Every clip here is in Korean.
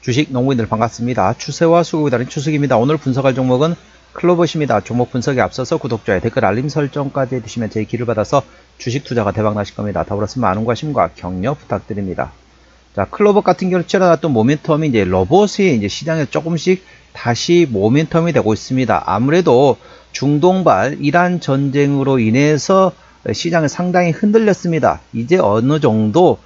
주식 농부인들 반갑습니다. 추세와 수급이 다른 추석입니다. 오늘 분석할 종목은 클로봇입니다. 종목 분석에 앞서서 구독자의 댓글 알림 설정까지 해주시면 제 기를 받아서 주식 투자가 대박 나실 겁니다. 더불어서 많은 관심과 격려 부탁드립니다. 자, 클로봇 같은 경우는 치러놨던 모멘텀이 이제 로봇이 이제 시장에 조금씩 다시 모멘텀이 되고 있습니다. 아무래도 중동발 이란 전쟁으로 인해서 시장이 상당히 흔들렸습니다. 이제 어느 정도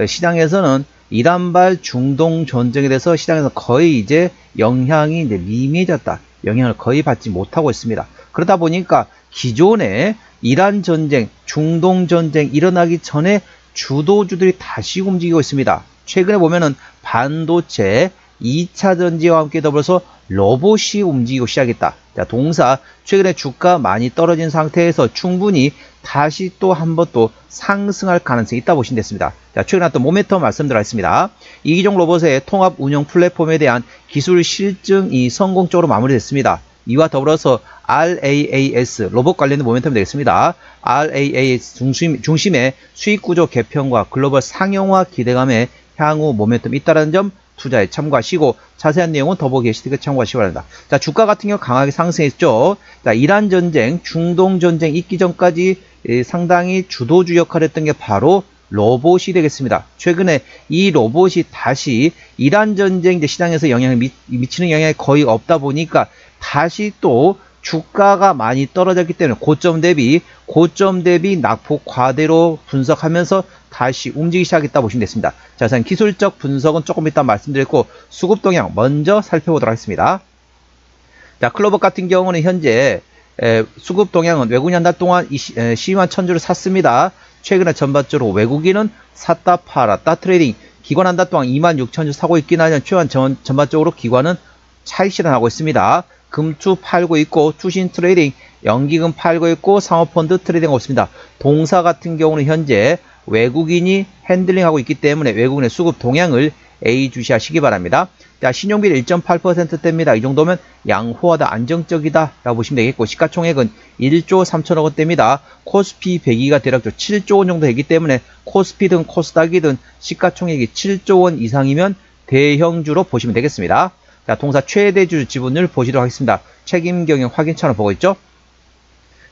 시장에서는 이란발 중동 전쟁에 대해서 시장에서 거의 이제 영향이 이제 미미해졌다. 영향을 거의 받지 못하고 있습니다. 그러다 보니까 기존에 이란 전쟁, 중동 전쟁 일어나기 전에 주도주들이 다시 움직이고 있습니다. 최근에 보면은 반도체, 2차 전지와 함께 더불어서 로봇이 움직이고 시작했다. 자, 동사 최근에 주가 많이 떨어진 상태에서 충분히 다시 또 한 번 또 상승할 가능성이 있다 보시면 됐습니다. 자, 최근에 또 모멘텀 말씀드렸습니다. 이기종 로봇의 통합 운영 플랫폼에 대한 기술 실증이 성공적으로 마무리됐습니다. 이와 더불어서 RAAS 로봇 관련된 모멘텀이 되겠습니다. RAAS 중심의 수익 구조 개편과 글로벌 상용화 기대감에 향후 모멘텀이 있다는 점 투자에 참고하시고 자세한 내용은 더보기 게시글에 참고하시기 바랍니다. 자, 주가 같은 경우 강하게 상승했죠. 자, 이란 전쟁, 중동 전쟁 있기 전까지 상당히 주도주 역할을 했던 게 바로 로봇이 되겠습니다. 최근에 이 로봇이 다시 이란 전쟁 시장에서 영향을 미치는 영향이 거의 없다 보니까 다시 또 주가가 많이 떨어졌기 때문에 고점 대비 낙폭 과대로 분석하면서 다시 움직이기 시작했다 보시면 됐습니다. 자, 우선 기술적 분석은 조금 이따 말씀드렸고 수급 동향 먼저 살펴보도록 하겠습니다. 자, 클로봇 같은 경우는 현재 수급 동향은 외국인이 한 달 동안 12만 1000주를 샀습니다. 최근에 전반적으로 외국인은 샀다 팔았다 트레이딩, 기관 한 달 동안 26,000주 사고 있긴 하지만 전반적으로 기관은 차익 실현하고 있습니다. 금투 팔고 있고 투신 트레이딩, 연기금 팔고 있고 상호펀드 트레이딩하고 있습니다. 동사 같은 경우는 현재 외국인이 핸들링하고 있기 때문에 외국인의 수급 동향을 예의주시하시기 바랍니다. 자, 신용비율 1.8%대입니다. 이 정도면 양호하다, 안정적이다 라고 보시면 되겠고, 시가총액은 1조 3천억 원대입니다. 코스피 100위가 대략 7조 원 정도 되기 때문에 코스피든 코스닥이든 시가총액이 7조 원 이상이면 대형주로 보시면 되겠습니다. 자, 동사 최대주 지분을 보시도록 하겠습니다. 책임 경영 확인 차원을 보고 있죠.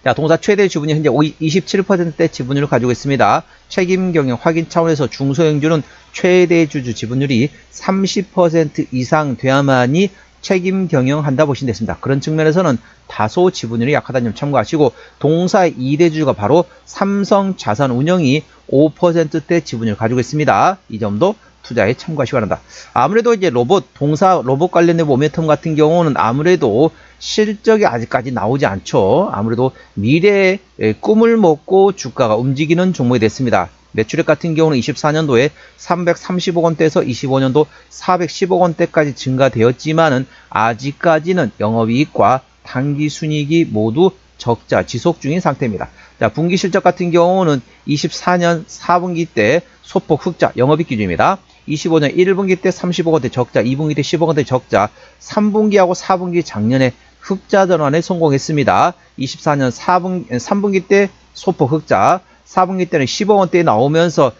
자, 동사 최대 지분이 현재 27%대 지분율을 가지고 있습니다. 책임 경영 확인 차원에서 중소형주는 최대 주주 지분율이 30% 이상 돼야만이 책임 경영한다 보시면 됐습니다. 그런 측면에서는 다소 지분율이 약하다는 점 참고하시고, 동사의 2대 주주가 바로 삼성자산운용이 5%대 지분율을 가지고 있습니다. 이 점도 투자에 참고하시기 바랍니다. 아무래도 이제 동사 로봇 관련된 모멘텀 같은 경우는 아무래도 실적이 아직까지 나오지 않죠. 아무래도 미래의 꿈을 먹고 주가가 움직이는 종목이 됐습니다. 매출액 같은 경우는 24년도에 330억 원대에서 25년도 410억 원대까지 증가되었지만은 아직까지는 영업이익과 당기순이익이 모두 적자 지속 중인 상태입니다. 자, 분기 실적 같은 경우는 24년 4분기 때 소폭 흑자, 영업이익 기준입니다. 25년 1분기 때 30억 원대 적자, 2분기 때 10억 원대 적자, 3분기하고 4분기 작년에 흑자 전환에 성공했습니다. 24년 3분기 때 소폭 흑자, 4분기 때는 10억 원대에 나오면서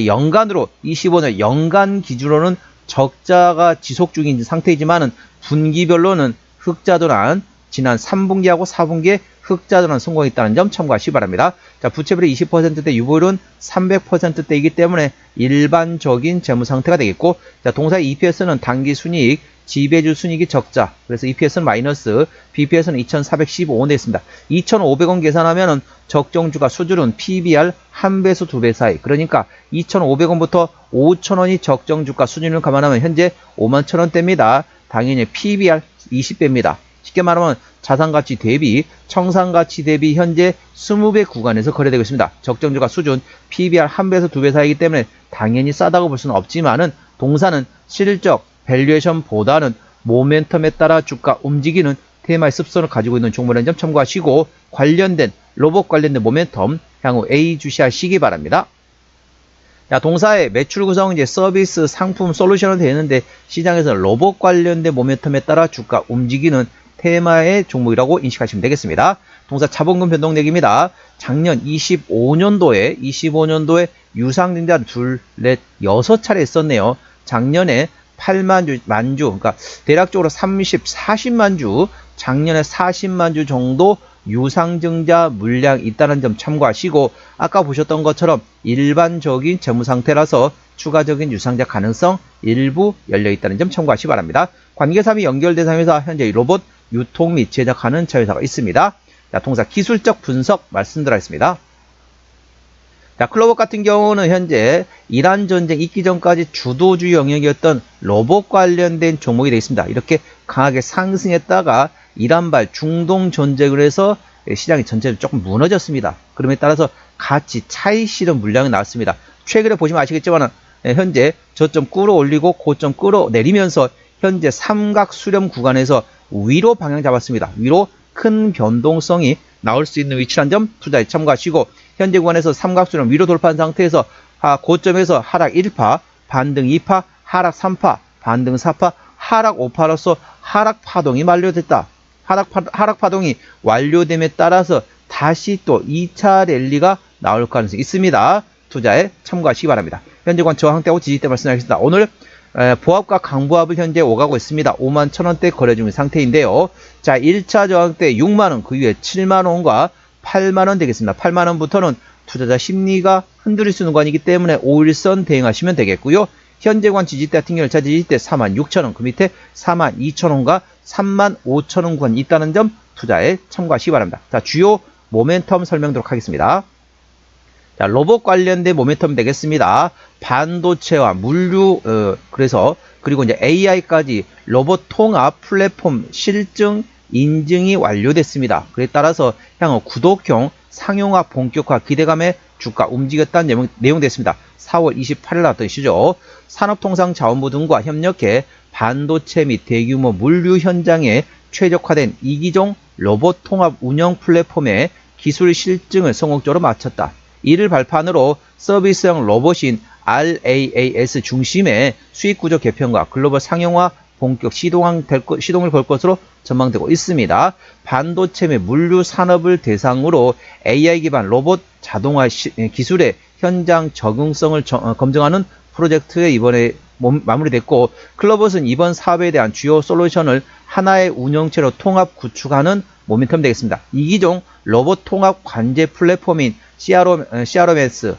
연간으로 25년 연간 기준으로는 적자가 지속 중인 상태이지만은 분기별로는 흑자 전환, 지난 3분기하고 4분기에 흑자 전환 성공했다는 점 참고하시기 바랍니다. 자, 부채비율이 20%대, 유보율은 300%대이기 때문에 일반적인 재무 상태가 되겠고, 자, 동사의 EPS는 당기 순이익, 지배주 순이익이 적자, 그래서 EPS는 마이너스, BPS는 2,415원 되겠습니다. 2,500원 계산하면은 적정주가 수준은 PBR 1배에서 2배 사이, 그러니까 2,500원부터 5,000원이 적정주가 수준을 감안하면 현재 51,000원대입니다. 당연히 PBR 20배입니다. 쉽게 말하면 자산가치 대비, 청산가치 대비 현재 20배 구간에서 거래되고 있습니다. 적정주가 수준 PBR 1배에서 2배 사이이기 때문에 당연히 싸다고 볼 수는 없지만은 동사는 실적, 밸류에이션보다는 모멘텀에 따라 주가 움직이는 테마의 습성을 가지고 있는 종목이라는 점 참고하시고, 관련된 로봇 관련된 모멘텀 향후 예의주시하시기 바랍니다. 자, 동사의 매출 구성은 이제 서비스, 상품, 솔루션으로 되어 있는데 시장에서 로봇 관련된 모멘텀에 따라 주가 움직이는 테마의 종목이라고 인식하시면 되겠습니다. 동사 자본금 변동 내기입니다. 작년 25년도에 유상증자 6차례 있었네요. 작년에 8만 주, 그러니까 대략적으로 40만 주, 작년에 40만 주 정도 유상증자 물량이 있다는 점 참고하시고, 아까 보셨던 것처럼 일반적인 재무 상태라서 추가적인 유상자 가능성 일부 열려 있다는 점 참고하시기 바랍니다. 관계사업이 연결된 상황에서 현재 로봇 유통 및 제작하는 자회사가 있습니다. 자, 통사 기술적 분석 말씀드리겠습니다. 자, 클로버 같은 경우는 현재 이란 전쟁 있기 전까지 주도주 영역이었던 로봇 관련된 종목이 되어 있습니다. 이렇게 강하게 상승했다가 이란발 중동 전쟁을 해서 시장이 전체적으로 조금 무너졌습니다. 그럼에 따라서 같이 차익 실현 물량이 나왔습니다. 최근에 보시면 아시겠지만 현재 저점 끌어올리고 고점 끌어내리면서 현재 삼각 수렴 구간에서 위로 방향 잡았습니다. 위로 큰 변동성이 나올 수 있는 위치란 점 투자에 참고하시고, 현재 구간에서 삼각수렴 위로 돌파한 상태에서 고점에서 하락 1파, 반등 2파, 하락 3파, 반등 4파, 하락 5파로서 하락 파동이 완료됐다. 하락 파동이 완료됨에 따라서 다시 또 2차 랠리가 나올 가능성이 있습니다. 투자에 참고하시기 바랍니다. 현재 구간 저항대하고 지지대 말씀드리겠습니다. 오늘 보합과 강보합을 현재 오가고 있습니다. 51,000원대 거래 중인 상태인데요. 자, 1차 저항대 6만원, 그 위에 7만원과 8만원 되겠습니다. 8만원부터는 투자자 심리가 흔들릴 수 있는 구간이기 때문에 5일선 대응하시면 되겠고요. 현재 구간 지지대 같은 경우는 1차 지지대 46,000원, 그 밑에 42,000원과 35,000원 구간이 있다는 점 투자에 참고하시기 바랍니다. 자, 주요 모멘텀 설명드리도록 하겠습니다. 자, 로봇 관련된 모멘텀 되겠습니다. 반도체와 물류, 그리고 이제 AI까지 로봇 통합 플랫폼 실증 인증이 완료됐습니다. 그에 따라서 향후 구독형 상용화 본격화 기대감에 주가 움직였다는 내용 됐습니다. 4월 28일 나왔던 이슈죠. 산업통상자원부 등과 협력해 반도체 및 대규모 물류 현장에 최적화된 이기종 로봇 통합 운영 플랫폼의 기술 실증을 성공적으로 마쳤다. 이를 발판으로 서비스형 로봇인 RAAS 중심의 수익구조 개편과 글로벌 상용화 본격 시동을 걸 것으로 전망되고 있습니다. 반도체 및 물류 산업을 대상으로 AI 기반 로봇 자동화 기술의 현장 적응성을 검증하는 프로젝트에 이번에 마무리됐고, 클로봇은 이번 사업에 대한 주요 솔루션을 하나의 운영체로 통합 구축하는 모멘텀 되겠습니다. 이기종 로봇 통합 관제 플랫폼인 CROMS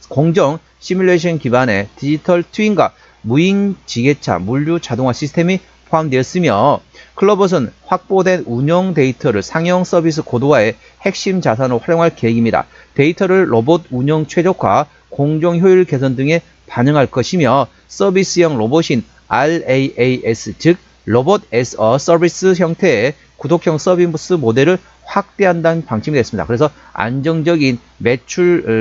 공정 시뮬레이션 기반의 디지털 트윈과 무인 지게차 물류 자동화 시스템이 포함되었으며, 클로봇은 확보된 운영 데이터를 상용 서비스 고도화의 핵심 자산으로 활용할 계획입니다. 데이터를 로봇 운영 최적화, 공정 효율 개선 등에 반영할 것이며, 서비스형 로봇인 RAAS 즉 로봇 as a 서비스 형태의 구독형 서비스 모델을 확대한다는 방침이 됐습니다. 그래서 안정적인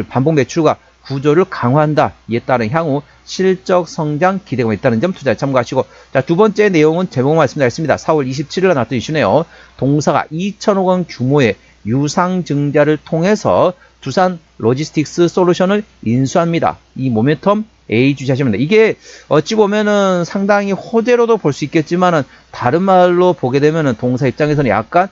반복 매출과 구조를 강화한다. 이에 따른 향후 실적 성장 기대가 있다는 점 투자에 참고하시고, 자, 두 번째 내용은 제목 말씀드리겠습니다. 4월 27일 나왔던 이슈네요. 동사가 2천억 원 규모의 유상증자를 통해서 두산 로지스틱스 솔루션을 인수합니다. 이 모멘텀 A 주시하시면 됩니다. 이게 어찌 보면은 상당히 호재로도 볼 수 있겠지만은, 다른 말로 보게 되면은 동사 입장에서는 약간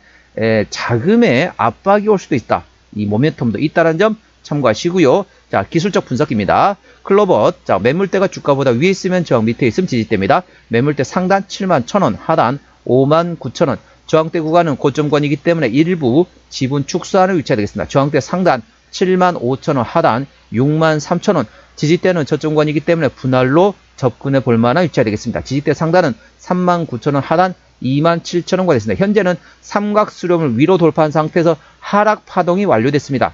자금의 압박이 올 수도 있다. 이 모멘텀도 있다는 점 참고하시고요. 자, 기술적 분석입니다. 클로봇, 자, 매물대가 주가보다 위에 있으면 저항, 밑에 있으면 지지대입니다. 매물대 상단 71,000원, 하단 59,000원. 저항대 구간은 고점 구간이기 때문에 일부 지분 축소하는 위치가 되겠습니다. 저항대 상단 75,000원, 하단 63,000원. 지지대는 저점 구간이기 때문에 분할로 접근해 볼 만한 위치가 되겠습니다. 지지대 상단은 39,000원, 하단 27,000원가 됐습니다. 현재는 삼각 수렴을 위로 돌파한 상태에서 하락 파동이 완료됐습니다.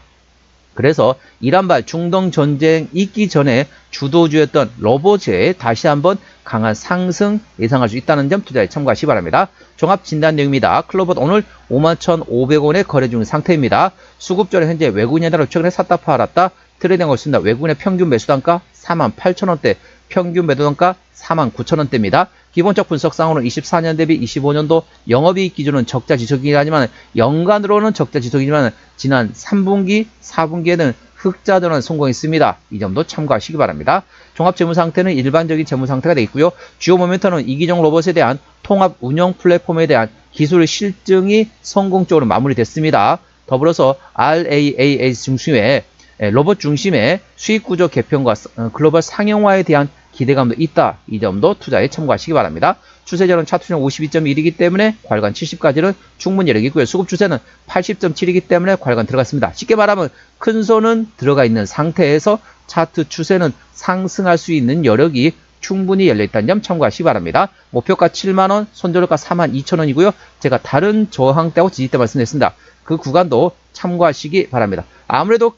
그래서 이란발 중동 전쟁 있기 전에 주도주였던 로봇에 다시 한번 강한 상승 예상할 수 있다는 점 투자에 참고하시기 바랍니다. 종합 진단 내용입니다. 클로봇 오늘 51,500원에 거래 중인 상태입니다. 수급절에 현재 외국인에 따라 최근에 샀다 팔았다 트레이딩하고 있습니다. 외국인의 평균 매수 단가 48,000원대, 평균 매도 단가 49,000원대입니다. 기본적 분석상으로는 24년 대비 25년도 영업이익 기준은 적자 지속이긴 하지만, 연간으로는 적자 지속이지만 지난 3분기, 4분기에는 흑자 전환 성공했습니다. 이 점도 참고하시기 바랍니다. 종합 재무 상태는 일반적인 재무 상태가 되어 있고요. 주요 모멘텀은 이기종 로봇에 대한 통합 운영 플랫폼에 대한 기술 실증이 성공적으로 마무리됐습니다. 더불어서 RAAS 중심의 로봇 중심의 수익구조 개편과 글로벌 상용화에 대한 기대감도 있다. 이 점도 투자에 참고하시기 바랍니다. 추세전은 차트중 52.1이기 때문에 괄관 70까지는 충분히 여력이 있고요. 수급 추세는 80.7이기 때문에 괄관 들어갔습니다. 쉽게 말하면 큰 손은 들어가 있는 상태에서 차트 추세는 상승할 수 있는 여력이 충분히 열려있다는 점 참고하시기 바랍니다. 목표가 7만원, 손절가 42,000원이고요. 제가 다른 저항대하고 지지대 말씀드렸습니다. 그 구간도 참고하시기 바랍니다. 아무래도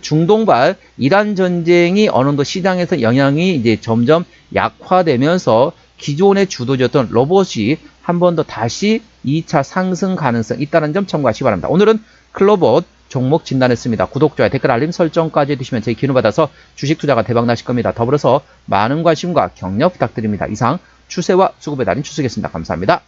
중동발 이란 전쟁이 어느 정도 시장에서 영향이 이제 점점 약화되면서 기존의 주도주였던 로봇이 한 번 더 다시 2차 상승 가능성 있다는 점 참고하시기 바랍니다. 오늘은 클로봇 종목 진단했습니다. 구독, 좋아요, 댓글, 알림 설정까지 해두시면 저희 기능 받아서 주식 투자가 대박 나실 겁니다. 더불어서 많은 관심과 격려 부탁드립니다. 이상 추세와 수급의 달인 추석이었습니다. 감사합니다.